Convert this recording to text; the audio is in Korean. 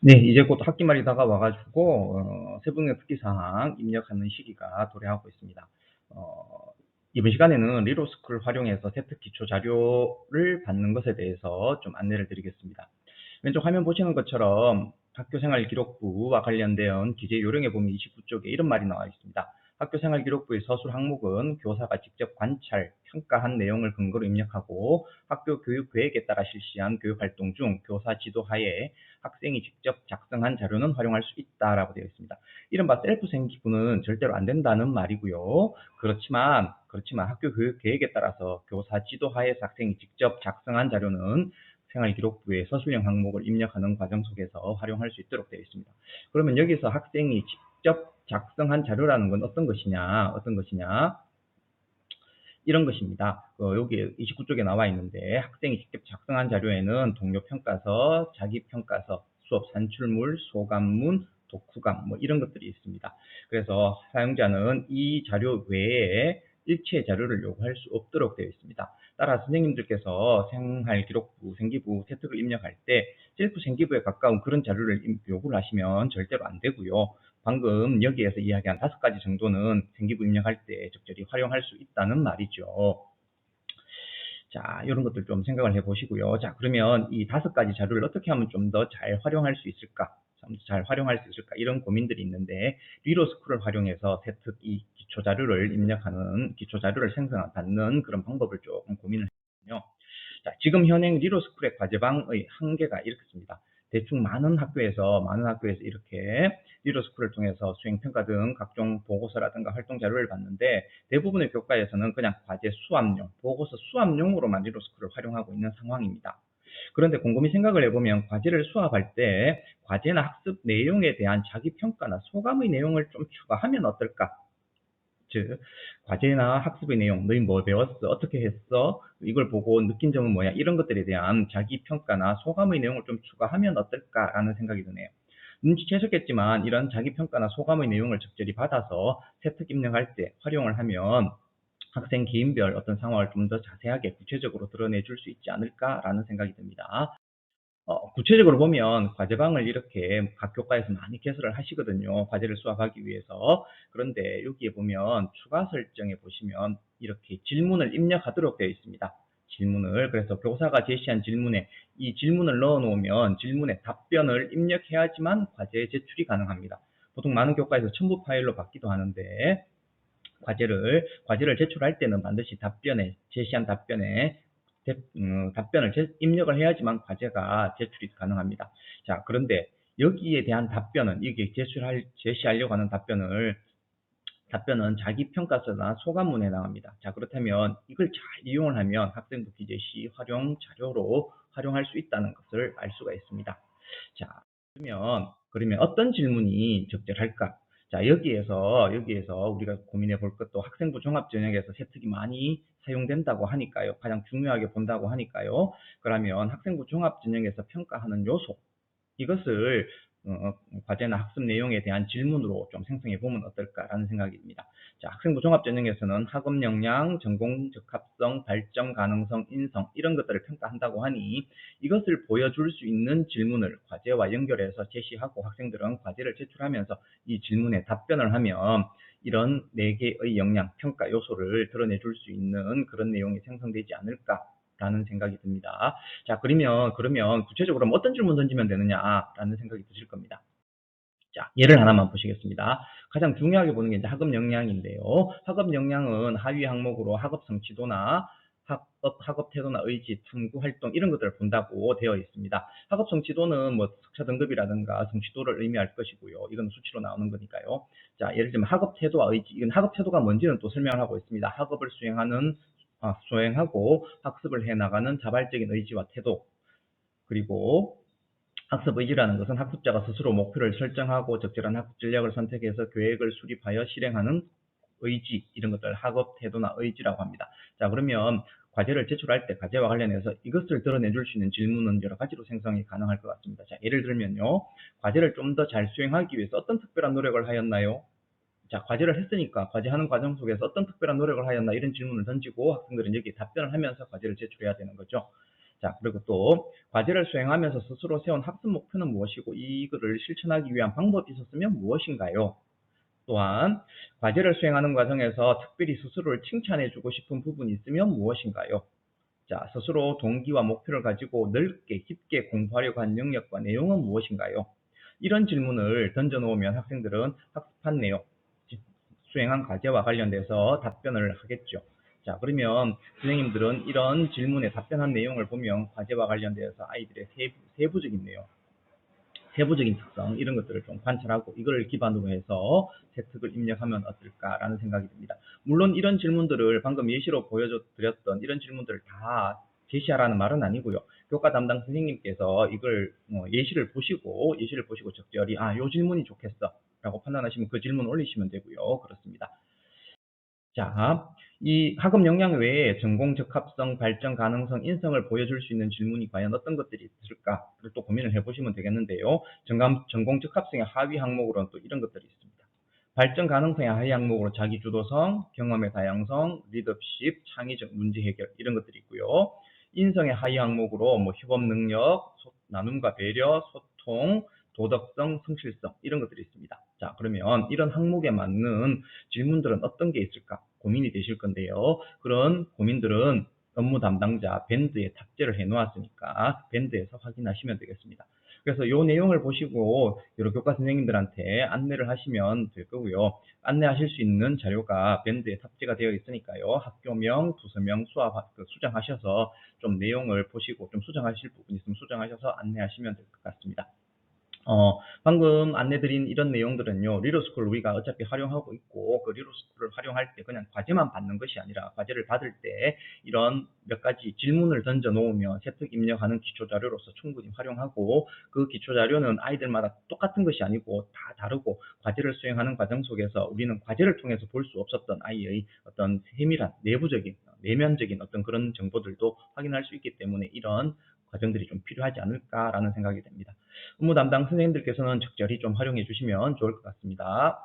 네, 이제 곧 학기말이 다가와가지고 세부능력 특기사항 입력하는 시기가 도래하고 있습니다. 이번 시간에는 리로스쿨을 활용해서 세특 기초 자료를 받는 것에 대해서 좀 안내를 드리겠습니다. 왼쪽 화면 보시는 것처럼 학교생활기록부와 관련된 기재 요령에 보면 29쪽에 이런 말이 나와 있습니다. 학교생활기록부의 서술 항목은 교사가 직접 관찰, 평가한 내용을 근거로 입력하고 학교 교육 계획에 따라 실시한 교육활동 중 교사 지도하에 학생이 직접 작성한 자료는 활용할 수 있다라고 되어 있습니다. 이른바 셀프 생기부는 절대로 안 된다는 말이고요. 그렇지만 학교 교육 계획에 따라서 교사 지도하에서 학생이 직접 작성한 자료는 생활기록부에 서술형 항목을 입력하는 과정 속에서 활용할 수 있도록 되어 있습니다. 그러면 여기서 학생이 직접 작성한 자료라는 건 어떤 것이냐? 이런 것입니다. 여기 29쪽에 나와 있는데 학생이 직접 작성한 자료에는 동료 평가서, 자기 평가서, 수업 산출물, 소감문, 독후감 뭐 이런 것들이 있습니다. 그래서 사용자는 이 자료 외에 일체 자료를 요구할 수 없도록 되어 있습니다. 따라 선생님들께서 생활기록부, 생기부, 세특을 입력할 때 셀프 생기부에 가까운 그런 자료를 요구를 하시면 절대로 안 되고요. 방금 여기에서 이야기한 5가지 정도는 생기부 입력할 때 적절히 활용할 수 있다는 말이죠. 자, 이런 것들 좀 생각을 해보시고요. 자, 그러면 이 5가지 자료를 어떻게 하면 좀 더 잘 활용할 수 있을까? 이런 고민들이 있는데 리로스쿨을 활용해서 세특 이 기초 자료를 입력하는 기초 자료를 생성받는 그런 방법을 조금 고민을 했거든요. 자, 지금 현행 리로스쿨의 과제방의 한계가 이렇습니다. 대충 많은 학교에서 이렇게 리로스쿨을 통해서 수행평가 등 각종 보고서라든가 활동 자료를 봤는데 대부분의 교과에서는 그냥 과제 수합용, 보고서 수합용으로만 리로스쿨을 활용하고 있는 상황입니다. 그런데 곰곰이 생각을 해보면 과제를 수합할 때 과제나 학습 내용에 대한 자기평가나 소감의 내용을 좀 추가하면 어떨까? 즉 과제나 학습의 내용, 너희 뭐 배웠어? 어떻게 했어? 이걸 보고 느낀 점은 뭐야? 이런 것들에 대한 자기평가나 소감의 내용을 좀 추가하면 어떨까라는 생각이 드네요. 눈치채셨겠지만 이런 자기평가나 소감의 내용을 적절히 받아서 세특 입력할 때 활용을 하면 학생 개인별 어떤 상황을 좀 더 자세하게 구체적으로 드러내 줄 수 있지 않을까라는 생각이 듭니다. 구체적으로 보면 과제방을 이렇게 각 교과에서 많이 개설을 하시거든요. 과제를 수합하기 위해서. 그런데 여기에 보면 추가 설정에 보시면 이렇게 질문을 입력하도록 되어 있습니다. 그래서 교사가 제시한 질문에 이 질문을 넣어 놓으면 질문에 답변을 입력해야지만 과제에 제출이 가능합니다. 보통 많은 교과에서 첨부 파일로 받기도 하는데 과제를 제출할 때는 반드시 제시한 답변을 입력을 해야지만 과제가 제출이 가능합니다. 자, 그런데 여기에 대한 답변은 이게 제시하려고 하는 답변은 자기평가서나 소감문에 해당합니다. 자, 그렇다면 이걸 잘 이용을 하면 학생부 기재 시 활용 자료로 활용할 수 있다는 것을 알 수가 있습니다. 자, 그러면 어떤 질문이 적절할까? 자, 여기에서 우리가 고민해 볼 것도 학생부 종합전형에서 세특이 많이 사용된다고 하니까요. 가장 중요하게 본다고 하니까요. 그러면 학생부 종합전형에서 평가하는 요소, 이것을 과제나 학습 내용에 대한 질문으로 좀 생성해 보면 어떨까라는 생각이 듭니다. 자, 학생부 종합전형에서는 학업 역량, 전공 적합성, 발전 가능성, 인성 이런 것들을 평가한다고 하니 이것을 보여줄 수 있는 질문을 과제와 연결해서 제시하고 학생들은 과제를 제출하면서 이 질문에 답변을 하면 이런 4개의 역량, 평가 요소를 드러내 줄 수 있는 그런 내용이 생성되지 않을까 라는 생각이 듭니다. 자, 그러면 구체적으로 어떤 질문 던지면 되느냐라는 생각이 드실 겁니다. 자, 예를 하나만 보시겠습니다. 가장 중요하게 보는 게 이제 학업 역량인데요. 학업 역량은 하위 항목으로 학업 성취도나 학업 태도나 의지, 탐구 활동 이런 것들을 본다고 되어 있습니다. 학업 성취도는 뭐 석차 등급이라든가 성취도를 의미할 것이고요. 이건 수치로 나오는 거니까요. 자, 예를 들면 학업 태도와 의지, 이건 학업 태도가 뭔지는 또 설명을 하고 있습니다. 학업을 수행하고 학습을 해나가는 자발적인 의지와 태도, 그리고 학습 의지라는 것은 학습자가 스스로 목표를 설정하고 적절한 학습 전략을 선택해서 계획을 수립하여 실행하는 의지, 이런 것들 학업 태도나 의지라고 합니다. 자, 그러면 과제를 제출할 때 과제와 관련해서 이것을 드러내 줄 수 있는 질문은 여러 가지로 생성이 가능할 것 같습니다. 자, 예를 들면요. 과제를 좀 더 잘 수행하기 위해서 어떤 특별한 노력을 하였나요? 자, 과제를 했으니까 과제하는 과정 속에서 어떤 특별한 노력을 하였나 이런 질문을 던지고 학생들은 여기에 답변을 하면서 과제를 제출해야 되는 거죠. 자, 그리고 또 과제를 수행하면서 스스로 세운 학습 목표는 무엇이고 이거를 실천하기 위한 방법이 있었으면 무엇인가요? 또한 과제를 수행하는 과정에서 특별히 스스로를 칭찬해주고 싶은 부분이 있으면 무엇인가요? 자, 스스로 동기와 목표를 가지고 넓게 깊게 공부하려고 한 영역과 내용은 무엇인가요? 이런 질문을 던져놓으면 학생들은 학습한 내용, 수행한 과제와 관련돼서 답변을 하겠죠. 자, 그러면 선생님들은 이런 질문에 답변한 내용을 보면 과제와 관련돼서 아이들의 세부적인 내용, 세부적인 특성 이런 것들을 좀 관찰하고 이걸 기반으로 해서 세특을 입력하면 어떨까라는 생각이 듭니다. 물론 이런 질문들을 방금 예시로 보여드렸던 이런 질문들을 다 제시하라는 말은 아니고요. 교과 담당 선생님께서 이걸 예시를 보시고 적절히 요 질문이 좋겠어 라고 판단하시면 그 질문 올리시면 되고요. 그렇습니다. 자, 이 학업 역량 외에 전공 적합성, 발전 가능성, 인성을 보여줄 수 있는 질문이 과연 어떤 것들이 있을까를 또 고민을 해보시면 되겠는데요. 전공 적합성의 하위 항목으로는 또 이런 것들이 있습니다. 발전 가능성의 하위 항목으로 자기주도성, 경험의 다양성, 리더십, 창의적 문제 해결 이런 것들이 있고요. 인성의 하위 항목으로 뭐 협업 능력, 나눔과 배려, 소통, 도덕성, 성실성 이런 것들이 있습니다. 자, 그러면 이런 항목에 맞는 질문들은 어떤 게 있을까 고민이 되실 건데요. 그런 고민들은 업무 담당자 밴드에 탑재를 해 놓았으니까 밴드에서 확인하시면 되겠습니다. 그래서 이 내용을 보시고 여러 교과 선생님들한테 안내를 하시면 될 거고요. 안내하실 수 있는 자료가 밴드에 탑재가 되어 있으니까요. 학교명, 부서명, 수정하셔서 좀 내용을 보시고 좀 수정하실 부분 있으면 수정하셔서 안내하시면 될 것 같습니다. 방금 안내드린 이런 내용들은요, 리더스쿨 우리가 어차피 활용하고 있고, 그 리더스쿨을 활용할 때 그냥 과제만 받는 것이 아니라, 과제를 받을 때 이런 몇 가지 질문을 던져 놓으면 세특 입력하는 기초자료로서 충분히 활용하고, 그 기초자료는 아이들마다 똑같은 것이 아니고 다 다르고, 과제를 수행하는 과정 속에서 우리는 과제를 통해서 볼 수 없었던 아이의 어떤 세밀한, 내부적인, 내면적인 어떤 그런 정보들도 확인할 수 있기 때문에 이런 과정들이 좀 필요하지 않을까라는 생각이 됩니다. 업무 담당 선생님들께서는 적절히 좀 활용해 주시면 좋을 것 같습니다.